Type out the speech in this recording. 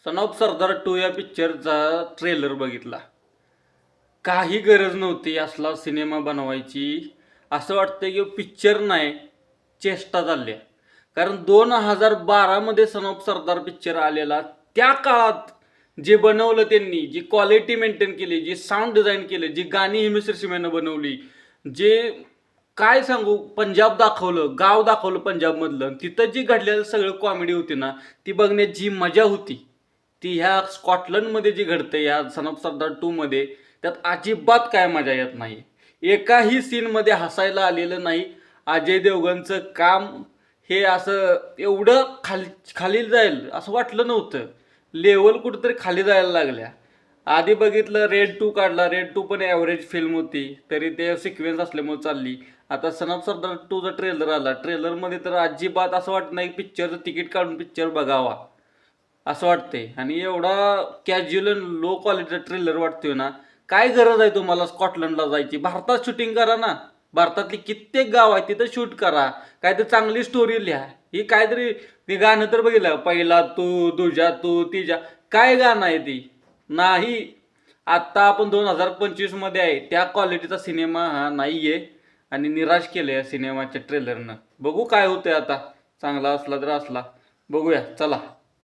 Son of सरदार 2 या पिक्चरचा trailer बघितला. काही गरज नव्हती असला सिनेमा बनवायची. असं वाटतं की पिक्चर नाही, चेष्टा चालल्या. कारण 2012मध्ये सन ऑफ सरदार पिक्चर आलेला. त्या काळात जे बनवलं त्यांनी, जी क्वालिटी मेंटेन केली, जी साऊंड डिझाईन केलं, जी गाणी हिमेश रेशमियानं बनवली, जे काय सांगू, पंजाब दाखवलं, गाव दाखवलं पंजाबमधलं, तिथं जी घडलेलं सगळं कॉमेडी होती ना, ती बघण्याची जी मजा होती ती ह्या स्कॉटलंडमध्ये जी घडते या सन ऑफ सरदार 2मध्ये त्यात अजिबात काय मजा येत नाही. एकाही सीनमध्ये हसायला आलेलं नाही. अजय देवगणचं काम हे असं एवढं खाली जाईल असं वाटलं नव्हतं. लेवल कुठंतरी खाली जायला लागल्या. आधी बघितलं रेड 2 काढला, रेड 2 पण ॲव्हरेज फिल्म होती, तरी ते सिक्वेन्स असल्यामुळे चालली. आता सन ऑफ सरदार 2चा ट्रेलर आला. ट्रेलरमध्ये तर अजिबात असं वाटत नाही पिक्चरचं तिकीट काढून पिक्चर बघावा असं वाटतंय. आणि एवढा कॅज्युअल लो क्वालिटीचा ट्रेलर वाटतोय ना. काय गरज आहे तुम्हाला स्कॉटलंडला जायची? भारतात शूटिंग करा ना. भारतातली कित्येक गाव आहे तिथं शूट करा. काय तर चांगली स्टोरी लिहा. ही काहीतरी ते गाणं तर बघितलं, पहिला तू तुझ्या तू तिच्या, काय गाणं आहे ती? नाही. आत्ता आपण 2025मध्ये आहे. त्या क्वालिटीचा सिनेमा हा नाहीये आणि निराश केलं या सिनेमाच्या ट्रेलरनं. बघू काय होतंय आता. चांगला असला तर असला, बघूया चला.